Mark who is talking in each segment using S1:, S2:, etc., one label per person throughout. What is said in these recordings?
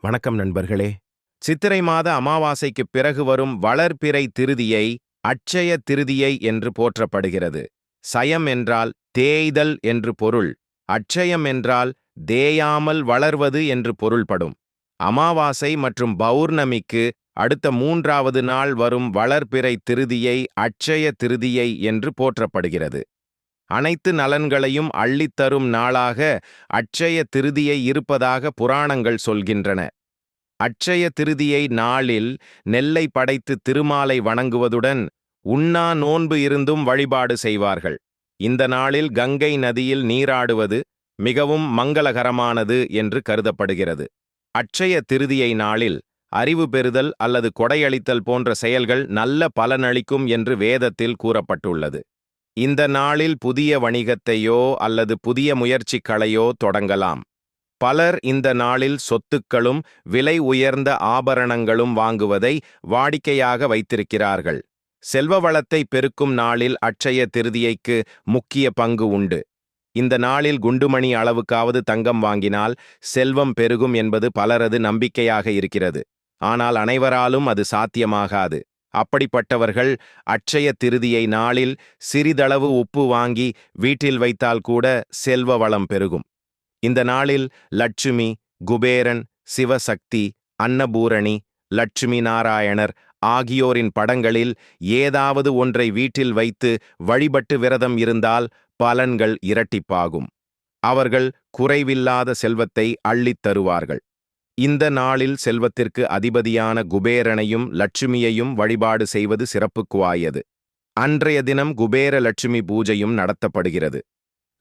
S1: வணக்கம் நண்பர்களே. சித்திரை மாத அமாவாசைக்குப் பிறகு வரும் வளர்பிறை திருதியை அட்சய திருதியை என்று போற்றப்படுகிறது. சயம் என்றால் தேய்தல் என்று பொருள். அட்சயம் என்றால் தேயாமல் வளர்வது என்று பொருள்படும். அமாவாசை மற்றும் பௌர்ணமிக்கு அடுத்த 3வது நாள் வரும் வளர்பிறை திருதியை அட்சய திருதியை என்று போற்றப்படுகிறது. அனைத்து நலன்களையும் அள்ளித்தரும் நாளாக அட்சய திருதியை இருப்பதாக புராணங்கள் சொல்கின்றன. அட்சய திருதியை நாளில் நெல்லை படைத்து திருமாலை வணங்குவதுடன் உண்ணா நோன்பு இருந்தும் வழிபாடு செய்வார்கள். இந்த நாளில் கங்கை நதியில் நீராடுவது மிகவும் மங்களகரமானது என்று கருதப்படுகிறது. அட்சய திருதியை நாளில் அறிவு பெறுதல் அல்லது கொடையளித்தல் போன்ற செயல்கள் நல்ல பலனளிக்கும் என்று வேதத்தில் கூறப்பட்டுள்ளது. இந்த நாளில் புதிய வணிகத்தையோ அல்லது புதிய முயற்சிகளையோ தொடங்கலாம். பலர் இந்த நாளில் சொத்துக்களும் விலை உயர்ந்த ஆபரணங்களும் வாங்குவதை வாடிக்கையாக வைத்திருக்கிறார்கள். செல்வ வளத்தை பெருக்கும் நாளில் அட்சய திருதியைக்கு முக்கிய பங்கு உண்டு. இந்த நாளில் குண்டுமணி அளவுக்காவது தங்கம் வாங்கினால் செல்வம் பெருகும் என்பது பலரது நம்பிக்கையாக இருக்கிறது. ஆனால் அனைவராலும் அது சாத்தியமாகாது. அப்படிப்பட்டவர்கள் அட்சய திருதியை நாளில் சிறிதளவு உப்பு வாங்கி வீட்டில் வைத்தால் கூட செல்வ வளம் பெருகும். இந்த நாளில் லட்சுமி, குபேரன், சிவசக்தி, அன்னபூரணி, லட்சுமி நாராயணர் ஆகியோரின் படங்களில் ஏதாவது ஒன்றை வீட்டில் வைத்து வழிபட்டு விரதம் இருந்தால் பலன்கள் இரட்டிப்பாகும். அவர்கள் குறைவில்லாத செல்வத்தை அள்ளித் தருவார்கள். இந்த நாளில் செல்வத்திற்கு அதிபதியான குபேரனையும் லட்சுமியையும் வழிபாடு செய்வது சிறப்புக்குவாயது. அன்றைய தினம் குபேர லட்சுமி பூஜையும் நடத்தப்படுகிறது.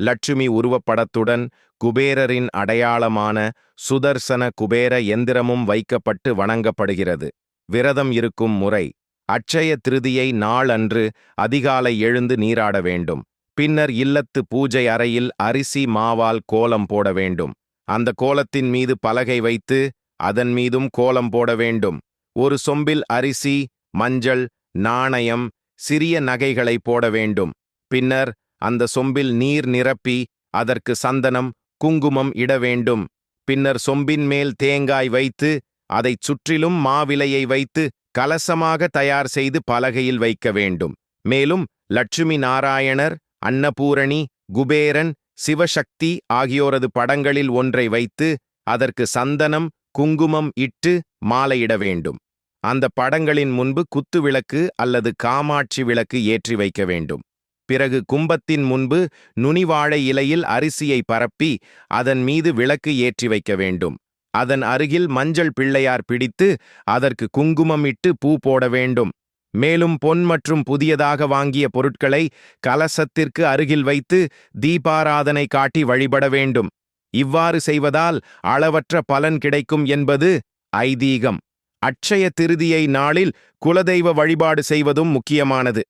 S1: லட்சுமி உருவப்படத்துடன் குபேரரின் அடையாளமான சுதர்சன குபேர எந்திரமும் வைக்கப்பட்டு வணங்கப்படுகிறது. விரதம் இருக்கும் முறை: அட்சய திருதியை நாள் அன்று அதிகாலை எழுந்து நீராட வேண்டும். பின்னர் இல்லத்து பூஜை அறையில் அரிசி மாவால் கோலம் போட வேண்டும். அந்த கோலத்தின் மீது பலகை வைத்து அதன் மீதும் கோலம் போட வேண்டும். ஒரு சொம்பில் அரிசி, மஞ்சள், நாணயம், சிறிய நகைகளை போட வேண்டும். பின்னர் அந்த சொம்பில் நீர் நிரப்பி அதற்கு சந்தனம், குங்குமம் இட வேண்டும். பின்னர் சொம்பின் மேல் தேங்காய் வைத்து அதைச் சுற்றிலும் மாவிலையை வைத்து கலசமாக தயார் செய்து பலகையில் வைக்க வேண்டும். மேலும் லட்சுமி நாராயணர், அன்னபூரணி, குபேரன், சிவசக்தி ஆகியோரது படங்களில் ஒன்றை வைத்து அதற்கு சந்தனம், குங்குமம் இட்டு மாலையிட வேண்டும். அந்த படங்களின் முன்பு குத்துவிளக்கு அல்லது காமாட்சி விளக்கு ஏற்றி வைக்க வேண்டும். பிறகு கும்பத்தின் முன்பு நுனிவாழை இலையில் அரிசியை பரப்பி அதன் மீது விளக்கு ஏற்றி வைக்க வேண்டும். அதன் அருகில் மஞ்சள் பிள்ளையார் பிடித்து அதற்கு குங்குமம் இட்டு பூ போட வேண்டும். மேலும் பொன் மற்றும் புதியதாக வாங்கிய பொருட்களை கலசத்திற்கு அருகில் வைத்து தீபாராதனை காட்டி வழிபட வேண்டும். இவ்வாறு செய்வதால் அளவற்ற பலன் கிடைக்கும் என்பது ஐதீகம். அட்சய திருதியை நாளில் குலதெய்வ வழிபாடு செய்வதும் முக்கியமானது.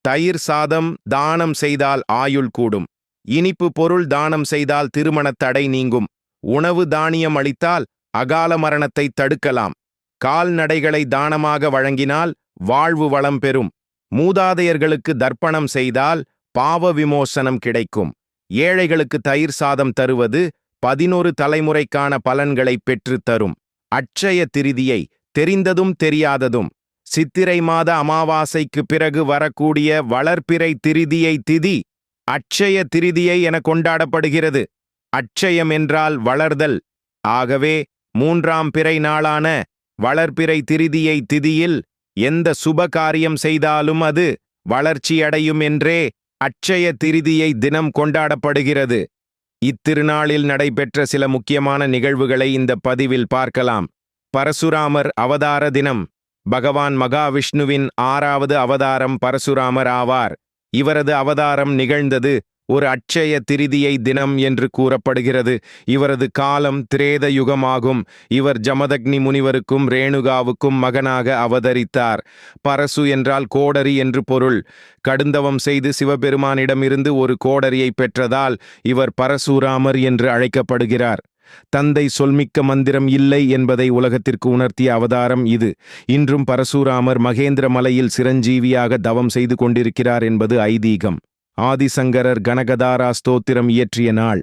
S1: தயிர் சாதம் தானம் செய்தால் ஆயுள் கூடும். இனிப்பு பொருள் தானம் செய்தால் திருமணத் தடை நீங்கும். உணவு தானியம் அளித்தால் அகால மரணத்தை தடுக்கலாம். கால்நடைகளை தானமாக வழங்கினால் வாழ்வு வளம் பெறும். மூதாதையர்களுக்கு தர்ப்பணம் செய்தால் பாவ விமோசனம் கிடைக்கும். ஏழைகளுக்கு தயிர் சாதம் தருவது 11 தலைமுறைக்கான பலன்களை பெற்றுத் தரும். அட்சய திருதியை தெரிந்ததும் தெரியாததும்: சித்திரை மாத அமாவாசைக்கு பிறகு வரக்கூடிய வளர்பிறை திருதியை திதி அட்சய திருதியை என கொண்டாடப்படுகிறது. அட்சயம் என்றால் வளர்தல். ஆகவே 3ஆம் பிறை நாளான வளர்பிறை திருதியை திதியில் எந்த சுப காரியம் செய்தாலும் அது வளர்ச்சியடையும் என்றே அட்சய திருதியை தினம் கொண்டாடப்படுகிறது. இத்திருநாளில் நடைபெற்ற சில முக்கியமான நிகழ்வுகளை இந்த பதிவில் பார்க்கலாம். பரசுராமர் அவதார தினம். பகவான் மகாவிஷ்ணுவின் 6வது அவதாரம் பரசுராமர் ஆவார். இவரது அவதாரம் நிகழ்ந்தது ஒரு அட்சய திருதியை தினம் என்று கூறப்படுகிறது. இவரது காலம் திரேத யுகமாகும். இவர் ஜமதக்னி முனிவருக்கும் ரேணுகாவுக்கும் மகனாக அவதரித்தார். பரசு என்றால் கோடரி என்று பொருள். கடுந்தவம் செய்து சிவபெருமானிடமிருந்து ஒரு கோடரியை பெற்றதால் இவர் பரசுராமர் என்று அழைக்கப்படுகிறார். தந்தை சொல்மிக்க மந்திரம் இல்லை என்பதை உலகத்திற்கு உணர்த்திய அவதாரம் இது. இன்றும் பரசுராமர் மகேந்திர மலையில் சிரஞ்சீவியாக தவம் செய்து கொண்டிருக்கிறார் என்பது ஐதீகம். ஆதிசங்கரர் கனகதாரா ஸ்தோத்திரம் இயற்றிய நாள்.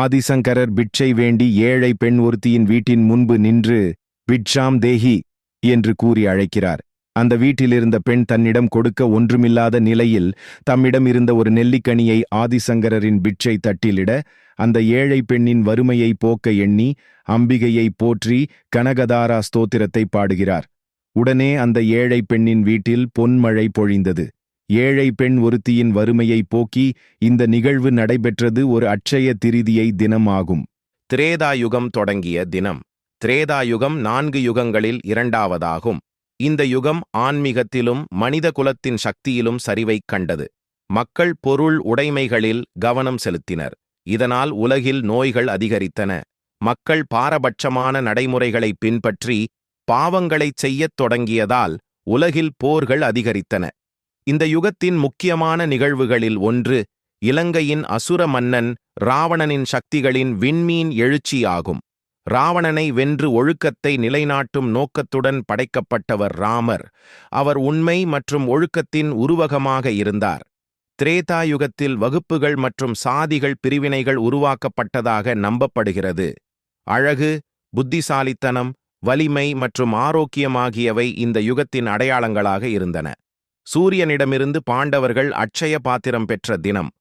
S1: ஆதிசங்கரர் பிட்சை வேண்டி ஏழை பெண் ஒருத்தியின் வீட்டின் முன்பு நின்று பிட்சாம் தேஹி என்று கூறி அழைக்கிறார். அந்த வீட்டிலிருந்த பெண் தன்னிடம் கொடுக்க ஒன்றுமில்லாத நிலையில் தம்மிடம் இருந்த ஒரு நெல்லிக்கனியை ஆதிசங்கரரின் பிட்சை தட்டிலிட, அந்த ஏழை பெண்ணின் வறுமையை போக்க எண்ணி அம்பிகையை போற்றி கனகதாரா ஸ்தோத்திரத்தை பாடுகிறார். உடனே அந்த ஏழை பெண்ணின் வீட்டில் பொன்மழை பொழிந்தது. ஏழை பெண் ஒருத்தியின் வறுமையை போக்கி இந்த நிகழ்வு நடைபெற்றது ஒரு அட்சய திரிதியை தினம் ஆகும். திரேதாயுகம் தொடங்கிய தினம். திரேதாயுகம் 4 யுகங்களில் இரண்டாவதாகும். இந்த யுகம் ஆன்மீகத்திலும் மனித குலத்தின் சக்தியிலும் சரிவைக் கண்டது. மக்கள் பொருள் உடைமைகளில் கவனம் செலுத்தினர். இதனால் உலகில் நோய்கள் அதிகரித்தன. மக்கள் பாரபட்சமான நடைமுறைகளை பின்பற்றி பாவங்களைச் செய்யத் தொடங்கியதால் உலகில் போர்கள் அதிகரித்தன. இந்த யுகத்தின் முக்கியமான நிகழ்வுகளில் ஒன்று இலங்கையின் அசுர மன்னன் ராவணனின் சக்திகளின் விண்மீன் எழுச்சியாகும். ராவணனை வென்று ஒழுக்கத்தை நிலைநாட்டும் நோக்கத்துடன் படைக்கப்பட்டவர் ராமர். அவர் உண்மை மற்றும் ஒழுக்கத்தின் உருவகமாக இருந்தார். திரேதாயுகத்தில் வகுப்புகள் மற்றும் சாதிகள் பிரிவினைகள் உருவாக்கப்பட்டதாக நம்பப்படுகிறது. அழகு, புத்திசாலித்தனம், வலிமை மற்றும் ஆரோக்கியம் ஆகியவை இந்த யுகத்தின் அடையாளங்களாக இருந்தன. சூரியனிடமிருந்து பாண்டவர்கள் அட்சய பாத்திரம் பெற்ற தினம்.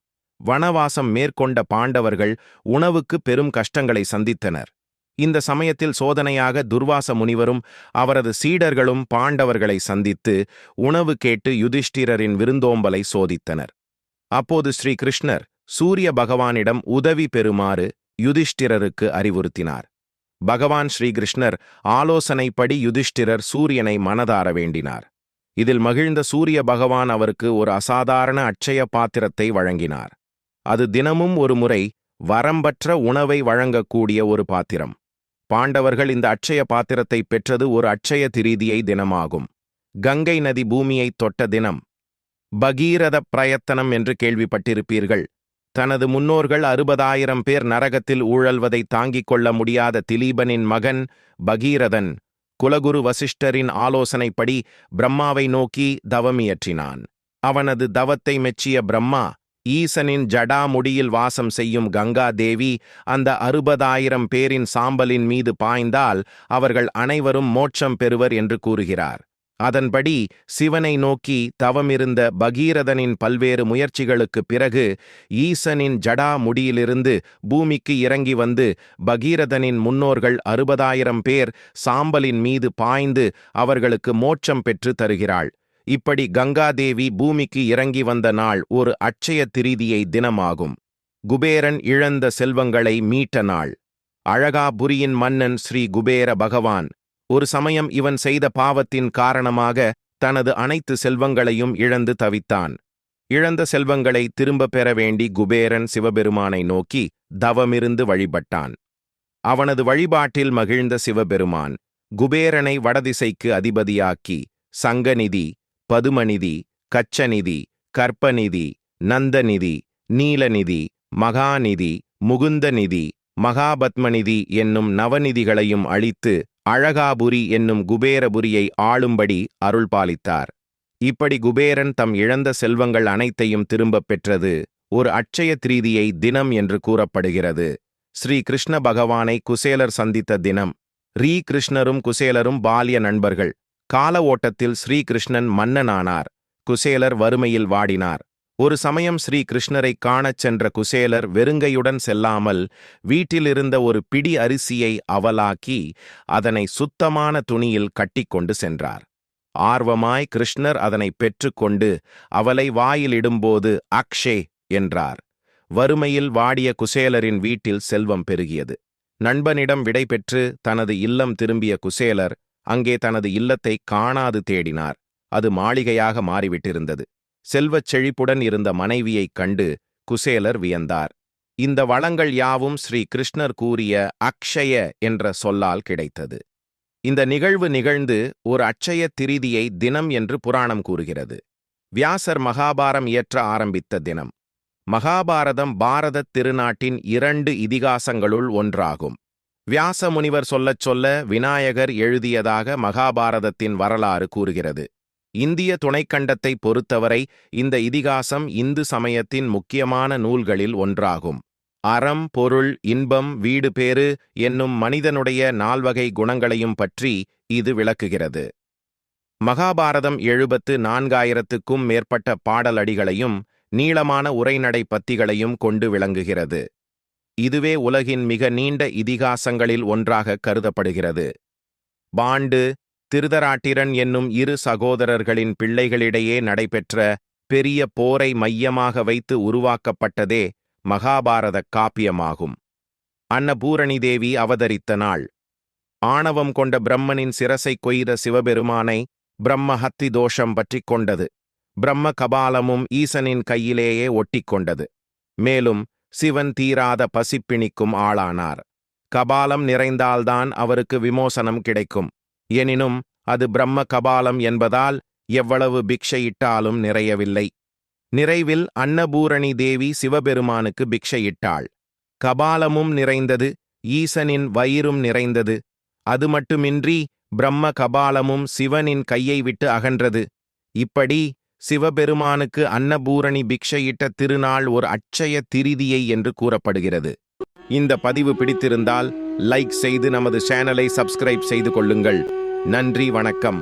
S1: வனவாசம் மேற்கொண்ட பாண்டவர்கள் உணவுக்கு பெரும் கஷ்டங்களை சந்தித்தனர். இந்த சமயத்தில் சோதனையாக துர்வாச முனிவரும் அவரது சீடர்களும் பாண்டவர்களை சந்தித்து உணவு கேட்டு யுதிஷ்டிரரின் விருந்தோம்பலை சோதித்தனர். அப்போது ஸ்ரீ கிருஷ்ணர் சூரிய பகவானிடம் உதவி பெறுமாறு யுதிஷ்டிரருக்கு அறிவுறுத்தினார். பகவான் ஸ்ரீகிருஷ்ணர் ஆலோசனைப்படி யுதிஷ்டிரர் சூரியனை மனதார வேண்டினார். இதில் மகிழ்ந்த சூரிய பகவான் அவருக்கு ஒரு அசாதாரண அட்சய பாத்திரத்தை வழங்கினார். அது தினமும் ஒரு முறை வரம்பற்ற உணவை வழங்கக்கூடிய ஒரு பாத்திரம். பாண்டவர்கள் இந்த அட்சய பாத்திரத்தை பெற்றது ஒரு அட்சய திரிதியை தினமாகும். கங்கை நதி பூமியைத் தொட்ட தினம். பகீரத பிரயத்தனம் என்று கேள்விப்பட்டிருப்பீர்கள். தனது முன்னோர்கள் 60,000 பேர் நரகத்தில் ஊழல்வதை தாங்கிக் கொள்ள முடியாத திலீபனின் மகன் பகீரதன் குலகுரு வசிஷ்டரின் ஆலோசனைப்படி பிரம்மாவை நோக்கி தவமியற்றினான். அவனது தவத்தை மெச்சிய பிரம்மா ஈசனின் ஜடா முடியில் வாசம் செய்யும் கங்கா தேவி அந்த 60,000 பேரின் சாம்பலின் மீது பாய்ந்தால் அவர்கள் அனைவரும் மோட்சம் பெறுவர் என்று கூறுகிறார். அதன்படி சிவனை நோக்கி தவமிருந்த பகீரதனின் பல்வேறு முயற்சிகளுக்கு பிறகு ஈசனின் ஜடா முடியிலிருந்து பூமிக்கு இறங்கி வந்து பகீரதனின் முன்னோர்கள் 60,000 பேர் சாம்பலின் மீது பாய்ந்து அவர்களுக்கு மோட்சம் பெற்று தருகிறாள். இப்படி கங்காதேவி பூமிக்கு இறங்கி வந்த நாள் ஒரு அட்சய திரிதியை தினமாகும். குபேரன் இழந்த செல்வங்களை மீட்ட நாள். அழகாபுரியின் மன்னன் ஸ்ரீ குபேர பகவான் ஒரு சமயம் இவன் செய்த பாவத்தின் காரணமாக தனது அனைத்து செல்வங்களையும் இழந்து தவித்தான். இழந்த செல்வங்களை திரும்ப பெற வேண்டி குபேரன் சிவபெருமானை நோக்கி தவமிருந்து வழிபட்டான். அவனது வழிபாட்டில் மகிழ்ந்த சிவபெருமான் குபேரனை வடதிசைக்கு அதிபதியாக்கி சங்கநிதி, பதுமநிதி, கச்சநிதி, கற்பநிதி, நந்தநிதி, நீலநிதி, மகாநிதி, முகுந்தநிதி, மகாபத்மநிதி என்னும் நவநிதிகளையும் அளித்து அழகாபுரி என்னும் குபேரபுரியை ஆளும்படி அருள்பாலித்தார். இப்படி குபேரன் தம் இழந்த செல்வங்கள் அனைத்தையும் திரும்பப் பெற்றது ஒரு அட்சய திரிதியை தினம் என்று கூறப்படுகிறது. ஸ்ரீ கிருஷ்ண பகவானை குசேலர் சந்தித்த தினம். கிருஷ்ணரும் குசேலரும் பால்ய நண்பர்கள். கால ஓட்டத்தில் ஸ்ரீகிருஷ்ணன் மன்னனானார். குசேலர் வறுமையில் வாடினார். ஒரு சமயம் ஸ்ரீ கிருஷ்ணரை காணச் சென்ற குசேலர் வெறுங்கையுடன் செல்லாமல் வீட்டிலிருந்த ஒரு பிடி அரிசியை அவலாக்கி அதனை சுத்தமான துணியில் கட்டிக்கொண்டு சென்றார். ஆர்வமாய் கிருஷ்ணர் அதனை பெற்றுக்கொண்டு அவளை வாயிலிடும்போது அக்ஷே என்றார். வறுமையில் வாடிய குசேலரின் வீட்டில் செல்வம் பெருகியது. நண்பனிடம் விடை பெற்று தனது இல்லம் திரும்பிய குசேலர் அங்கே தனது இல்லத்தை காணாது தேடினார். அது மாளிகையாக மாறிவிட்டிருந்தது. செல்வச் செழிப்புடன் இருந்த மனைவியைக் கண்டு குசேலர் வியந்தார். இந்த வளங்கள் யாவும் ஸ்ரீ கிருஷ்ணர் கூறிய அக்ஷய என்ற சொல்லால் கிடைத்தது. இந்த நிகழ்வு நிகழ்ந்து ஒரு அட்சய திரிதியை தினம் என்று புராணம் கூறுகிறது. வியாசர் மகாபாரம் இயற்ற ஆரம்பித்த தினம். மகாபாரதம் பாரதத் திருநாட்டின் 2 இதிகாசங்களுள் ஒன்றாகும். வியாச முனிவர் சொல்லச் சொல்ல விநாயகர் எழுதியதாக மகாபாரதத்தின் வரலாறு கூறுகிறது. இந்திய துணைக்கண்டத்தை பொறுத்தவரை இந்த இதிகாசம் இந்து சமயத்தின் முக்கியமான நூல்களில் ஒன்றாகும். அறம், பொருள், இன்பம், வீடு பேறு என்னும் மனிதனுடைய நால்வகை குணங்களையும் பற்றி இது விளக்குகிறது. மகாபாரதம் 74,000க்கும் மேற்பட்ட பாடலடிகளையும் நீளமான உரைநடை பத்திகளையும் கொண்டு விளங்குகிறது. இதுவே உலகின் மிக நீண்ட இதிகாசங்களில் ஒன்றாக கருதப்படுகிறது. பாண்டு, திருதராட்டிரன் என்னும் இரு சகோதரர்களின் பிள்ளைகளிடையே நடைபெற்ற பெரிய போரை மையமாக வைத்து உருவாக்கப்பட்டதே மகாபாரத காப்பியமாகும். அன்னபூரணி தேவி அவதரித்த நாள். ஆணவம் கொண்ட பிரம்மனின் சிரசை கொய்த சிவபெருமானை பிரம்ம ஹத்தி தோஷம் பற்றி கொண்டது. பிரம்ம கபாலமும் ஈசனின் கையிலேயே ஒட்டிக்கொண்டது. மேலும் சிவன் தீராத பசிப்பிணிக்கும் ஆளானார். கபாலம் நிறைந்தால்தான் அவருக்கு விமோசனம் கிடைக்கும். எனினும் அது பிரம்ம கபாலம் என்பதால் எவ்வளவு பிக்ஷையிட்டாலும் நிறையவில்லை. நிறைவில் அன்னபூரணி தேவி சிவபெருமானுக்கு பிக்ஷையிட்டாள். கபாலமும் நிறைந்தது, ஈசனின் வயிறும் நிறைந்தது. அது மட்டுமின்றி பிரம்ம கபாலமும் சிவனின் கையை விட்டு அகன்றது. இப்படி சிவபெருமானுக்கு அன்னபூரணி பிக்ஷையிட்ட திருநாள் ஒரு அட்சய திரிதியை என்று கூறப்படுகிறது. இந்த பதிவு பிடித்திருந்தால் லைக் செய்து நமது சேனலை சப்ஸ்கிரைப் செய்து கொள்ளுங்கள். நன்றி, வணக்கம்.